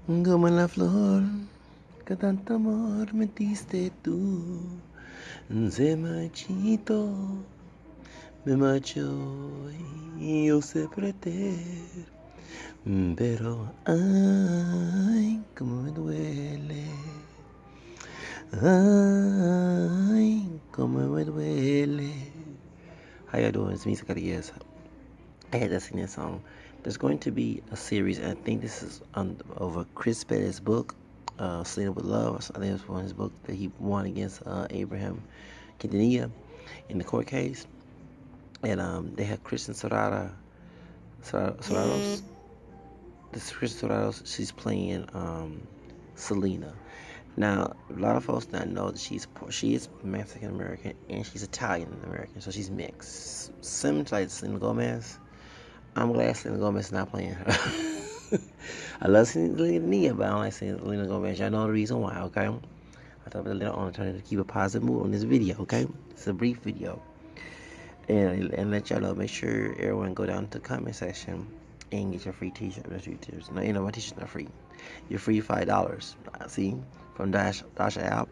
Como la flor que tanto amor me diste tú, se marchito, me marchó y yo siempre te, pero ay, como me duele, ay, como me duele. How y'all doing? It's me, Zacarias. I had to sing that song. There's going to be a series, and I think this is over Chris Perez's book, Selena with Love. I think it's one of his book that he won against Abraham Quintanilla in the court case. And they had Kristen Serratos. This is Kristen Serratos. She's playing Selena. Now, a lot of folks not know that she is Mexican American and she's Italian American, so she's mixed. Similar to like Selena Gomez. I'm glad Selena Gomez is not playing her. I love Selena, but I don't like Selena Gomez. Y'all know the reason why, okay? I thought I'm trying to keep a positive mood on this video, okay? It's a brief video. And let y'all know, make sure everyone go down to the comment section and get your free t-shirt. No, you know, my t-shirt's not free. You're free $5. See? From Dash app.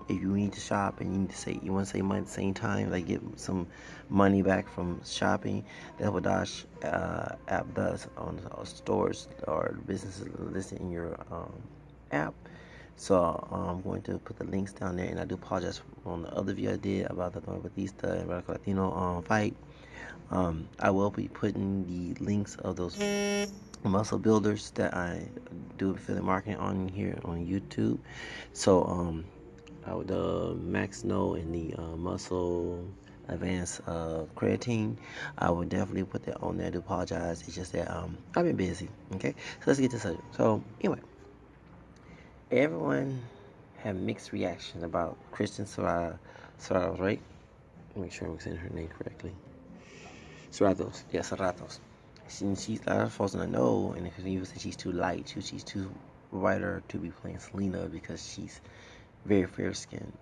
If you need to shop and you need to say you want to save money at the same time, like get some money back from shopping, that's what Dash app does on stores or businesses listed in your app. So I'm going to put the links down there, and I do apologize on the other video I did about the Don Batista and Radical Latino fight. I will be putting the links of those muscle builders that I do affiliate marketing on here on YouTube. So the MaxNo and the muscle advanced creatine, I would definitely put that on there. I do apologize. It's just that I've been busy. Okay, so let's get to the subject. So anyway, everyone had mixed reactions about Kristen Serratos, right? Make sure I'm saying her name correctly. Serratos, yeah, Serratos. She's a lot of folks don't know, and if you say she's too light, she's too whiter to be playing Selena because she's very fair skinned.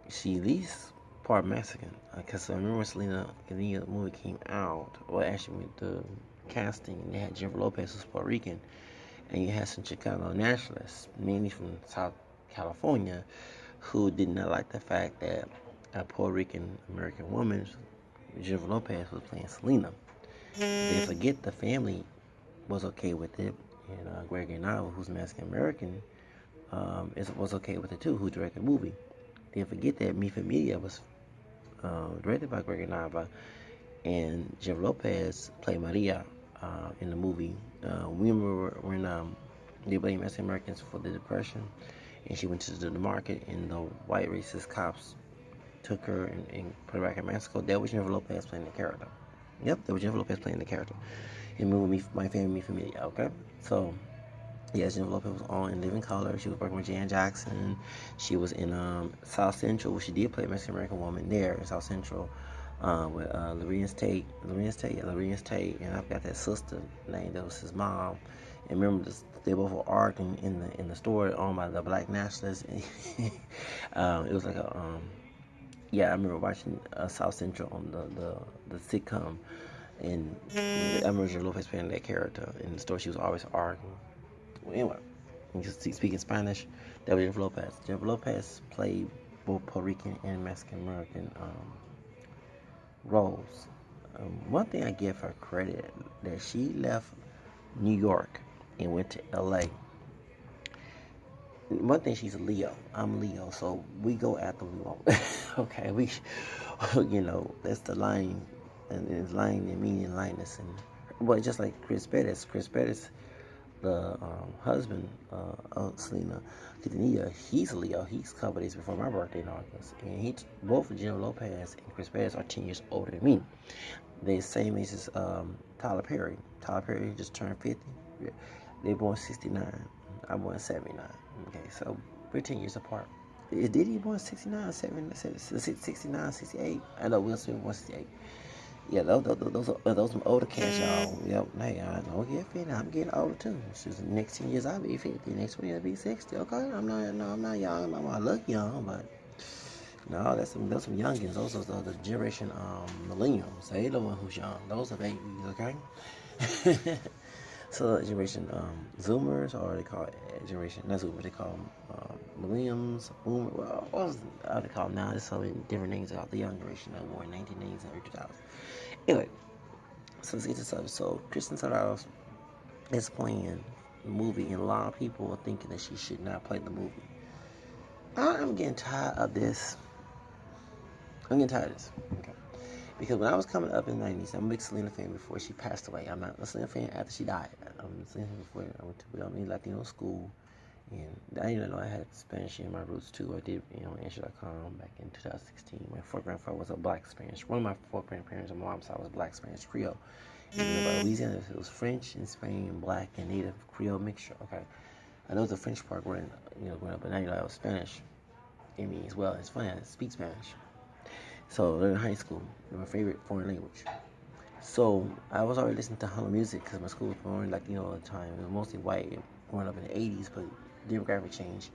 She at least part Mexican. Because I remember when Selena Quintanilla movie came out, well, actually, with the casting, they had Jennifer Lopez who's Puerto Rican, and you had some Chicano nationalists, mainly from South California, who did not like the fact that a Puerto Rican American woman, Jennifer Lopez, was playing Selena. They forget the family was okay with it, and Gregory Nava, who's Mexican American, was okay with it too, who directed the movie. They forget that Mi Familia was directed by Gregory Nava, and Jennifer Lopez played Maria in the movie. We remember when they blamed Mexican Americans for the Depression, and she went to the market, and the white racist cops took her and put her back in Mexico. That was Jennifer Lopez playing the character. Yep, that was Jennifer Lopez playing the character in the movie My Family, Mi Familia. Okay, so yes, Jennifer Lopez was on in Living Color. She was working with Jan Jackson. She was in South Central, where she did play a Mexican American woman there in South Central with Lorenz Tate, and I've got that sister name that was his mom. And remember, they both were arguing in the store owned by the black nationalists. It was like a yeah, I remember watching South Central on the sitcom, and I remember Jennifer Lopez playing that character in the store. She was always arguing. Well, anyway, just speaking Spanish, that was Jennifer Lopez. Jennifer Lopez played both Puerto Rican and Mexican American roles. One thing I give her credit that she left New York and went to LA. One thing, she's a Leo. I'm Leo, so we go after we want. Okay, that's the line, and it's line and meaning lightness, and but just like Chris Perez. Chris Perez, the husband of Selena Quintanilla, he's a Leo. He's a couple days before my birthday in August, and both Jennifer Lopez and Chris Perez are 10 years older than me. They're same age as Tyler Perry. Tyler Perry just turned 50. They're born 69. I'm born 79. Okay, so we're 10 years apart. Did he born 69, 69, 68? I know Will Smith born 68. Yeah, those some older cats, y'all. Yep, hey, I don't get 50. I'm getting older too. The next 10 years I'll be 50. Next 20 I'll be 60. Okay, I'm not young. I look young, but no, those some youngins. Those are the generation millennials. They the one who's young. Those are babies. Okay. So generation Zoomers, or they call it generation, not Zoomers, they call them Millenniums, Boomer. Well, what was they call them now? There's so many different names out. The young generation that were in 1980s and early 2000s. Anyway, so let's get to something. So Kristen Serratos is playing the movie, and a lot of people are thinking that she should not play the movie. I'm getting tired of this. Okay. Because when I was coming up in the 90s, I'm a big Selena fan before she passed away. I'm not a Selena fan after she died. I'm a Selena fan before I went to Latino school. And I didn't know I had Spanish in my roots too. I did, Answer.com back in 2016. My fourth grandfather was a black Spanish. One of my four grandparents on my mom's side was black Spanish Creole. Even though Louisiana, it was French and Spain, black and native Creole mixture. Okay. I know the French part growing up, but now I was Spanish in me as well. It's funny, I speak Spanish. So in high school, my favorite foreign language. So I was already listening to Tejano music because my school was more Latino at the time. It was mostly white growing up in the 80s, but demographic change.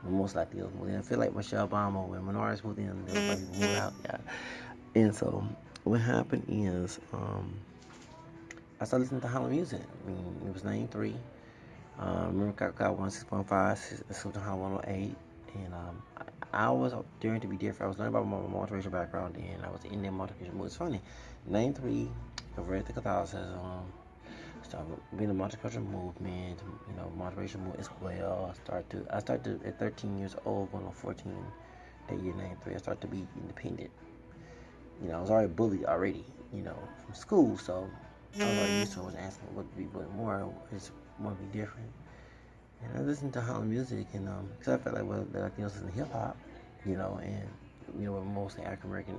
Most Latinos moved in. I feel like Michelle Obama, when minorities moved in, there was white people moved out. Yeah. And so what happened is I started listening to Tejano music. I mean, it was 93. Remember got 16.5, Tejano 108. And I was daring to be different. I was learning about my multiracial background, and I was in that multiracial mood. It's funny. 93, converted to Catholicism, started being a multicultural movement, multiracial movement as well. I started at 13 years old, going on 14, that year 93. I started to be independent. I was already bullied already, from school, so I was already used to it. I was asking what to be, but more, I just want to be different. And I listened to Holland music, and because I felt like, the Latinos listen to hip hop, and we're mostly African American,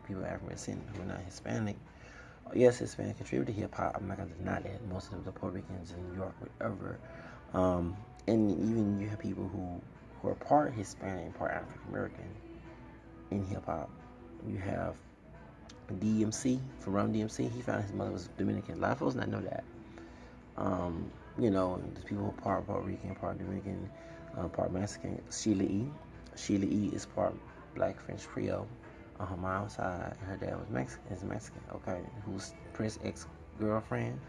people African American who are not Hispanic. Yes, Hispanic contribute to hip hop. I'm not gonna deny that. Most of them are Puerto Ricans in New York, whatever. And even you have people who are part Hispanic and part African American in hip hop. You have DMC from Rum DMC. He found his mother was Dominican. A lot of folks not know that. There's people who are part Puerto Rican, part Dominican, part Mexican. Sheila E. Sheila E. is part Black French Creole on her mom's side. Her dad was Mexican, okay, who's Prince's ex-girlfriend.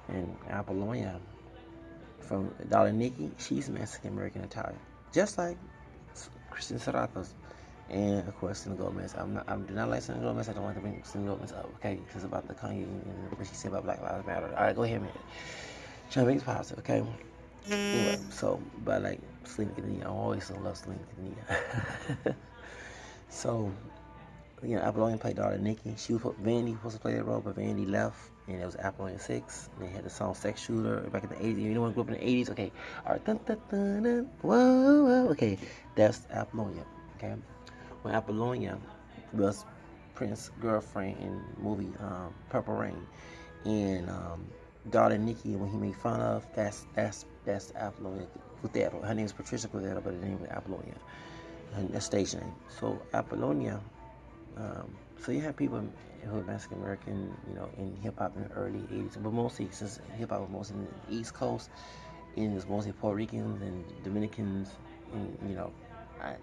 And Apollonia from Dollar Nikki, she's Mexican American Italian, just like Kristen Serratos. And of course, Selena Gomez. I do not like Selena Gomez. I don't like to bring Selena Gomez up, okay? Because it's about the Kanye and what she said about Black Lives Matter. All right, go ahead, man. Trying to make it positive, okay? Anyway, but like Selena Quintanilla, I always love Selena Quintanilla. So, Apollonia played daughter Nikki. Vandy was supposed to play that role, but Vandy left, and it was Apollonia 6. And they had the song Sex Shooter back in the 80s. You know when grew up in the 80s? Okay. All right. Dun, dun, dun, dun. Whoa, whoa. Okay. That's Apollonia, okay? When Apollonia was Prince's girlfriend in the movie Purple Rain. And daughter Nikki, when he made fun of, that's Apollonia Cordero. Her name is Patricia Cordero, but her name is Apollonia. Her stage name. So Apollonia. So you have people who are Mexican American, in hip hop in the early 80s, but mostly since hip hop was mostly in the East Coast, and it's mostly Puerto Ricans and Dominicans, and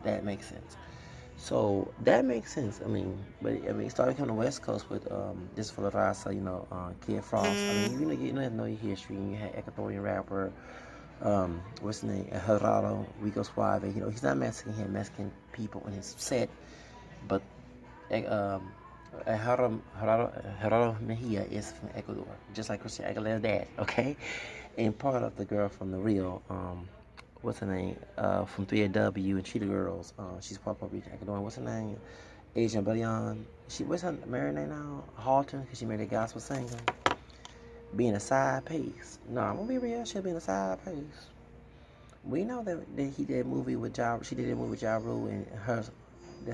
that makes sense. So that makes sense. It started coming to the West Coast with this for La Raza, Kid Frost. You have to know your history. You had Ecuadorian rapper, what's his name, Serratos, Rico Suave. He's not Mexican. He had Mexican people in his set, but Gerardo Mejia is from Ecuador, just like Christian Aguilera's dad, okay? And part of the girl from the Rio, what's her name, from 3AW and Cheetah Girls, she's part of Puerto Rican, Ecuador. What's her name? Asian Bellion. What's her married name now? Halton, because she married a gospel singer. Being a side piece. No, I'm gonna be real, she'll be in a side piece. We know that he did a movie with she did a movie with Ja Rule and her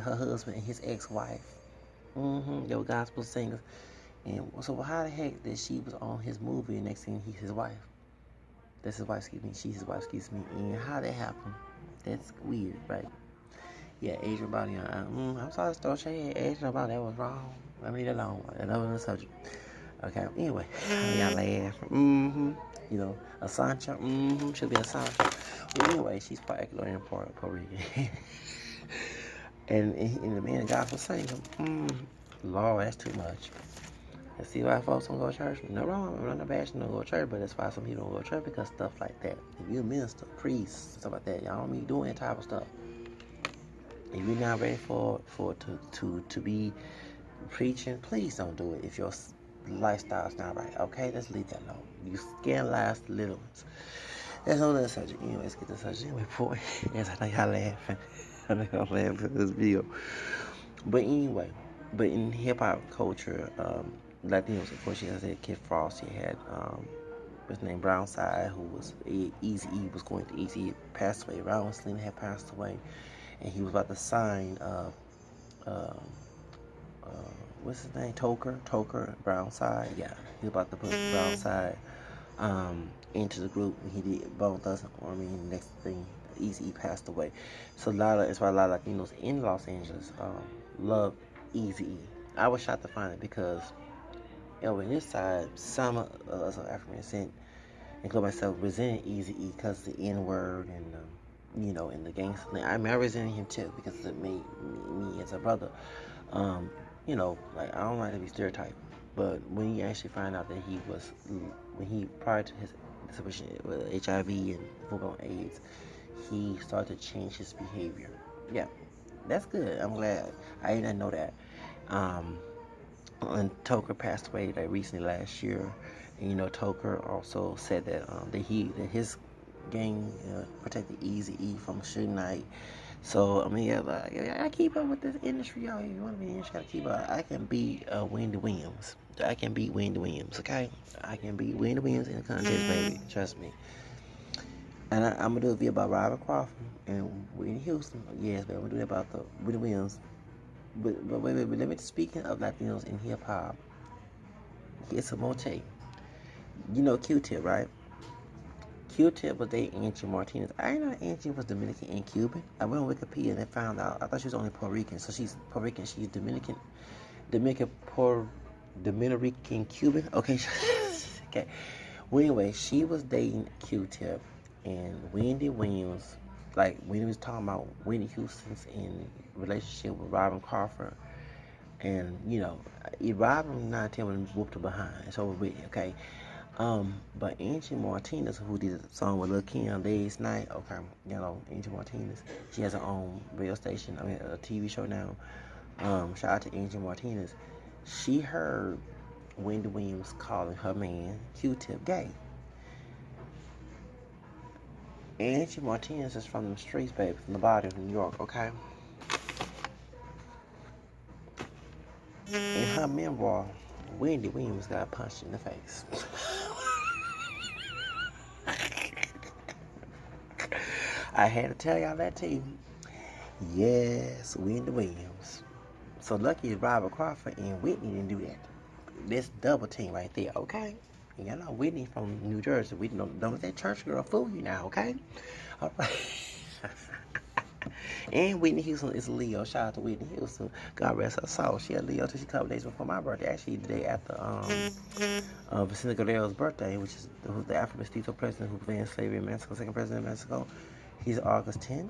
husband and his ex-wife. They were gospel singers. And so how the heck that she was on his movie and next thing he's his wife? That's his wife, excuse me. She's his wife, excuse me. And how that happened? That's weird, right? Yeah, Adrian Body. I'm sorry to throw shade. Adrian Body, that was wrong. Let me leave it alone. That was the subject. Okay, anyway. Y'all laugh. A Sancho. Should be a Sancho. Well, anyway, she's part Ecuadorian, part Puerto Rican. And the man, the gospel singer. Lord, that's too much. And see why folks don't go to church? No wrong, I'm not bashing don't go to church, but that's why some people don't go to church because stuff like that. If you're a minister, priest, stuff like that, y'all don't be doing that type of stuff. If you're not ready to be preaching, please don't do it if your lifestyle's not right. Okay, let's leave that alone. You scandalize the little ones. That's another subject. Anyway, let's get the subject anyway, boy. Yes, I know y'all laughing. I know y'all laughing for this video. But anyway, but in hip hop culture, Latinos, of course, you had Kid Frost. You had what's his name, Brownside, who was Eazy-E was going to Eazy-E passed away. Around when Selena had passed away, and he was about to sign what's his name, Toker Brownside. Yeah, he was about to put Brownside into the group. He did Bone Thugs Army, and the next thing, Eazy-E passed away. So it's why a lot of Latinos in Los Angeles love Eazy-E. I was shocked to find it because in this side, some of us are African descent, including myself, resented Eazy-E because of the N-word and and the gangster thing. I mean, I resented him too because it made me as a brother. Like I don't like to be stereotyped, but when you actually find out that prior to his situation with HIV and full-blown AIDS, he started to change his behavior. Yeah, that's good. I'm glad. I didn't know that. And Toker passed away like recently last year, and Toker also said that that his gang protected Eazy-E from Suge Knight. So I mean, I keep up with this industry, y'all. If you want to be in the industry, gotta keep up. I can beat Wendy Williams. I can beat Wendy Williams. Okay, I can beat Wendy Williams in the contest, baby. Trust me. And I'm gonna do a video about Robert Crawford and Whitney Houston. Yes, but I'm gonna do that about the Wendy Williams. But wait, let me speaking of Latinos in hip hop. Here's some more tape. You know Q-Tip, right? Q-Tip was dating Angie Martinez. I didn't know Angie was Dominican and Cuban. I went on Wikipedia and I found out. I thought she was only Puerto Rican. So she's Puerto Rican. She's Dominican, Dominican Cuban. Okay, okay. Well, anyway, she was dating Q-Tip and Wendy Williams. Like Wendy was talking about Whitney Houston's in relationship with Robin Crawford, and Robin 9-10 when whooped her behind. It's over with, okay. But Angie Martinez, who did a song with Lil Kim, Last Night, okay, Angie Martinez, she has her own radio station, a TV show now. Shout out to Angie Martinez. She heard Wendy Williams calling her man Q-Tip gay. Angie Martinez is from the streets, baby, from the body of New York, okay? In her memoir, Wendy Williams got punched in the face. I had to tell y'all that too. Yes, Wendy Williams. So lucky Robert Crawford and Whitney didn't do that. This double team right there, okay? And y'all know Whitney from New Jersey. We don't let that church girl fool you now, okay? All right. And Whitney Houston is a Leo. Shout out to Whitney Houston. God rest her soul. She a Leo till she a couple days before my birthday. Actually, the day after Vicente Guerrero's birthday, which is the Afro Mestizo president who banned slavery in Mexico, second president of Mexico. He's August 10th.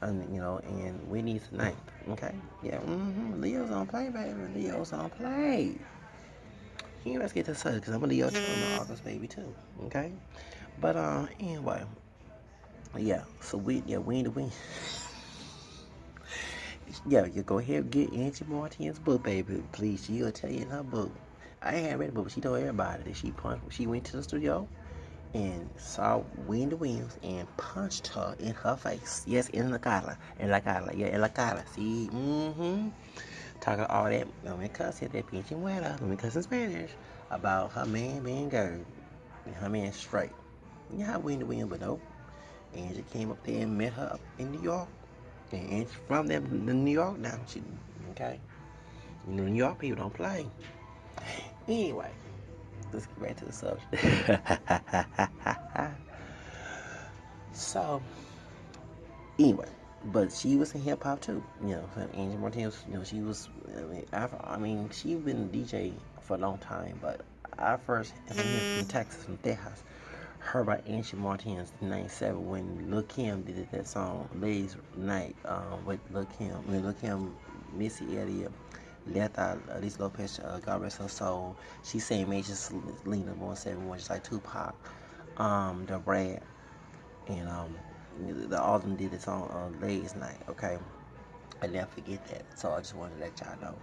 And Whitney's the 9th. Okay? Yeah, Leo's on play, baby. Leo's on play. Let's get to the subject, because I'm a Leo too. I'm an August baby too. Okay? But, anyway. Yeah, so Wendy. Yeah, you go ahead and get Angie Martinez's book, baby. Please, she'll tell you in her book. I ain't read the book, but she told everybody that she went to the studio and saw Wendy Williams and punched her in her face. Yes, en la cara. Yeah, en la cara. See, talking all that, let me cuss it, that pinche muera, let me cuss in Spanish, about her man being gay and her man straight. You know how Wendy Williams, but nope. Angie came up there and met her up in New York. And Angie from them, the New York now. Okay? New York people don't play. Anyway, let's get back to the subject. So, anyway, but she was in hip hop too. Angie Martinez, she was, she's been a DJ for a long time, but I first, from Texas, from Tejas, heard about Angie Martinez in 97 when Lil Kim did that song Ladies Night with Lil Kim, Missy Elliott, left out Lisa Lopez, God rest her soul. She same age as Selena, born 71, just like Tupac. The Brad, and all of them did this on Ladies Night. Okay, I never forget that. So I just wanted to let y'all know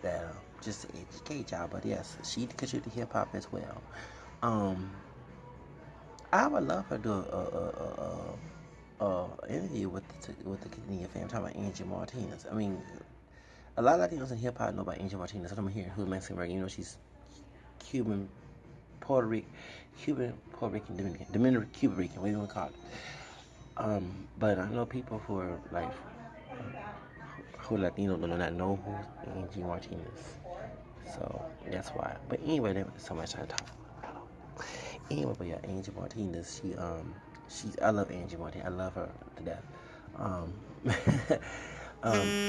that just to educate y'all. But yes, she contributed to hip hop as well. Um, I would love her to do a interview with the Quintanilla fam talking about Angie Martinez. I mean, a lot of Latinos in hip hop know about Angie Martinez. I'm here who's Mexican American. You know, she's Cuban, Puerto Rican, Dominican, Cuban Rican, whatever you want to call it. But I know people who are like who are Latino do not know who Angie Martinez. So that's why. But anyway, there's so much I talk about. Anyway, but yeah, Angie Martinez, I love Angie Martinez. I love her to death. Um,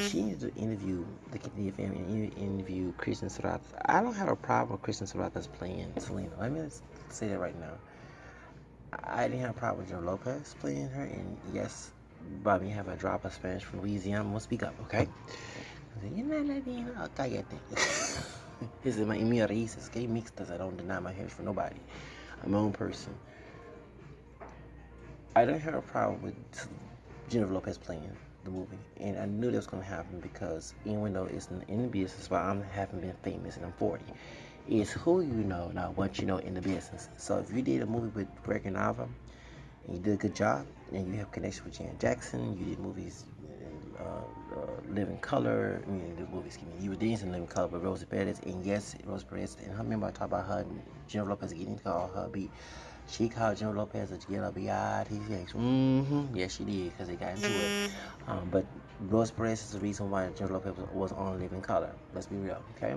she needs to interview the Quintanilla family and interview Christian Serratos. I don't have a problem with Christian Serratos playing Selena. Let me say that right now. I didn't have a problem with Joe Lopez playing her, and yes, Bobby have a drop of Spanish from Louisiana. I'm gonna speak up, okay? You're not Latino. Cállate. This is my raíces, gay mixtas. I don't deny my heritage for nobody. I'm my own person. I don't have a problem with Jennifer Lopez playing the movie, and I knew that was going to happen because even though it's in the business, but I haven't been famous and I'm 40. It's who you know, not what you know in the business. So if you did a movie with Greg and Ava, and you did a good job, and you have connection with Janet Jackson, you did movies, Living Color, I mean, the movies, you were dancing in Living Color with Rosie Perez, and yes, Rosie Perez, and I remember I talked about her and Jennifer Lopez getting to call her beat. She called Jennifer Lopez a yellow B.I.T.C.H. Yes, she did, because they got into it. But Rosie Perez is the reason why Jennifer Lopez was on Living Color. Let's be real, okay?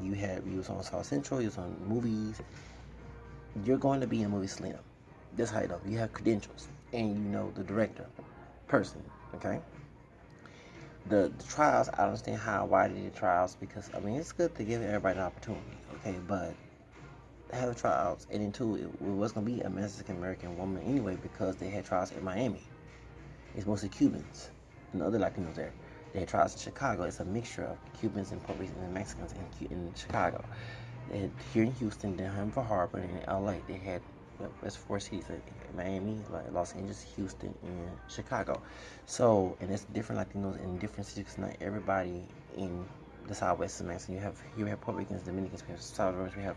You was on South Central, you was on movies. You're going to be in a movie, Selena. That's how you know. You have credentials, and you know the director, person, okay? The trials, I understand why they did trials, because, I mean, it's good to give everybody an opportunity, okay? But have the trials, and then two, it was going to be a Mexican-American woman anyway, because they had trials in Miami. It's mostly Cubans and other Latinos there. They had trials in Chicago. It's a mixture of Cubans and Puerto Ricans and Mexicans in Chicago. They had here in Houston, Denver Harbor, and in LA. They had that's 4 cities: Miami, Los Angeles, Houston, and Chicago. So, and it's different Latinos in different cities. Because not everybody in the Southwest is Mexican. You have Puerto Ricans, Dominicans, we have Salvadorans, we have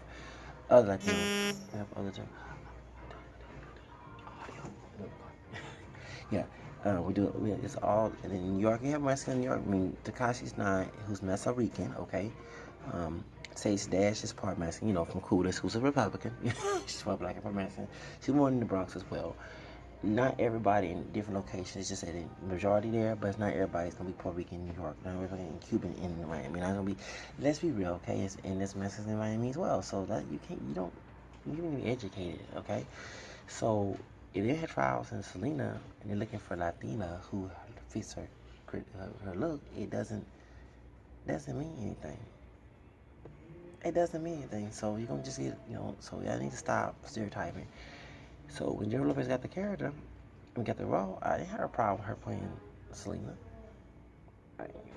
other Latinos, we have other. Yeah. It's all, and in New York, you have Mexican in New York. I mean, Tekashi's 9, who's Meso Rican, okay? Sage Dash is part Mexican, you know, from Coolest, who's a Republican. She's part black and part Mexican. She's born in the Bronx as well. Not everybody in different locations, it's just that the majority there, but not everybody's gonna be Puerto Rican in New York, not everybody in Cuban in Miami. Not gonna be, let's be real, okay? And there's Mexicans in Miami as well. So that you can be educated, okay? So if they had trials in Selena and they're looking for Latina who fits her look, it doesn't mean anything. It doesn't mean anything. So you're gonna just get, so y'all need to stop stereotyping. So when Jennifer Lopez got the character and got the role, I didn't have a problem with her playing Selena.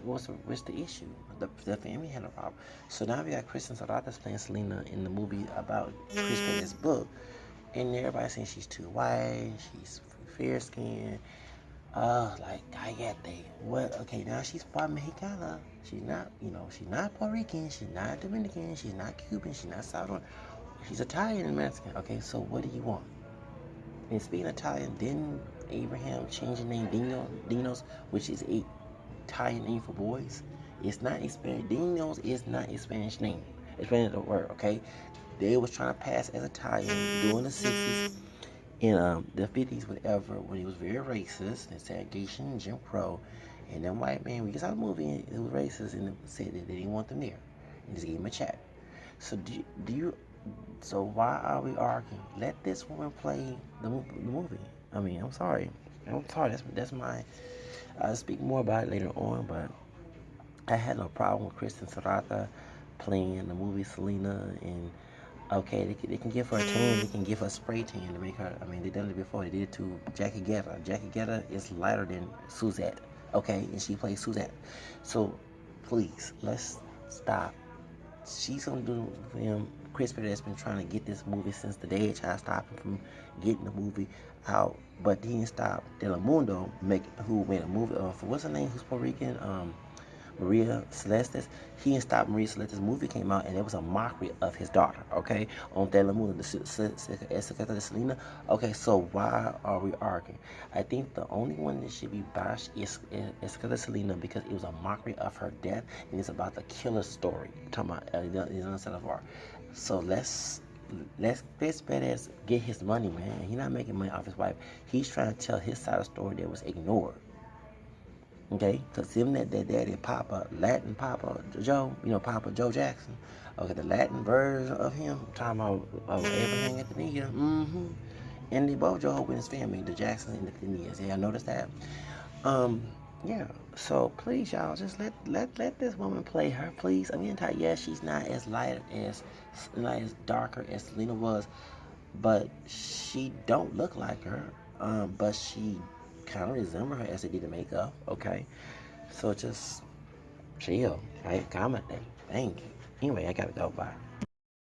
What's the issue? The family had a problem. So now we got Kristen Serratos playing Selena in the movie about Chris Perez's book. And everybody's saying she's too white, she's fair skinned. Like, cállate. What? Okay, now she's part Mexicana. She's not, she's not Puerto Rican, she's not Dominican, she's not Cuban, she's not Salvadoran. She's Italian and Mexican. Okay, so what do you want? And speaking of Italian, didn't Abraham change the name Dinos, which is a Italian name for boys? It's not a Spanish. Dinos is not a Spanish name. It's Spanish word, okay? They was trying to pass as Italian during the 60s and the 50s, whatever, when it was very racist and segregation and Jim Crow. And then white man, we just saw the movie, it was racist and said that they didn't want them there and just gave them a check. So so why are we arguing? Let this woman play the movie. I mean, I'm sorry. That's my. I'll speak more about it later on, but I had no problem with Kristen Serrata playing the movie Selena, and okay, they can give her a tan, they can give her a spray tan to make her. I mean, they done it before. They did it to Jackie Guerra. Jackie Guerra is lighter than Suzette, okay, and she plays Suzette. So please, let's stop. She's gonna do him. Chris Perez has been trying to get this movie since the day they tried to stop him from getting the movie out, but he didn't stop Telemundo, who made a movie for what's her name, who's Puerto Rican, Maria Celestis. He didn't stop Maria Celestis' movie came out, and it was a mockery of his daughter. Okay, on Telemundo, the Selena. Okay, so why are we arguing? I think the only one that should be bashed is Selena, because it was a mockery of her death, and it's about the killer story. I'm talking about the other side of art. So let's Chris Perez get his money, man. He's not making money off his wife. He's trying to tell his side of the story that was ignored. Okay, because him that daddy Papa, Latin Papa Joe, Papa Joe Jackson. Okay, the Latin version of him, talking about Abraham Quintanilla. And they both Jehovah in his family, the Jacksons and the Quintanillas. Yeah, I noticed that. Um, yeah. So please, y'all, just let this woman play her, please. I mean, yes, she's not as not as darker as Selena was, but she don't look like her. But she kind of resemble her as they did the makeup. Okay, so just chill, right? Calm it down. Thank you. Anyway, I gotta go. Bye.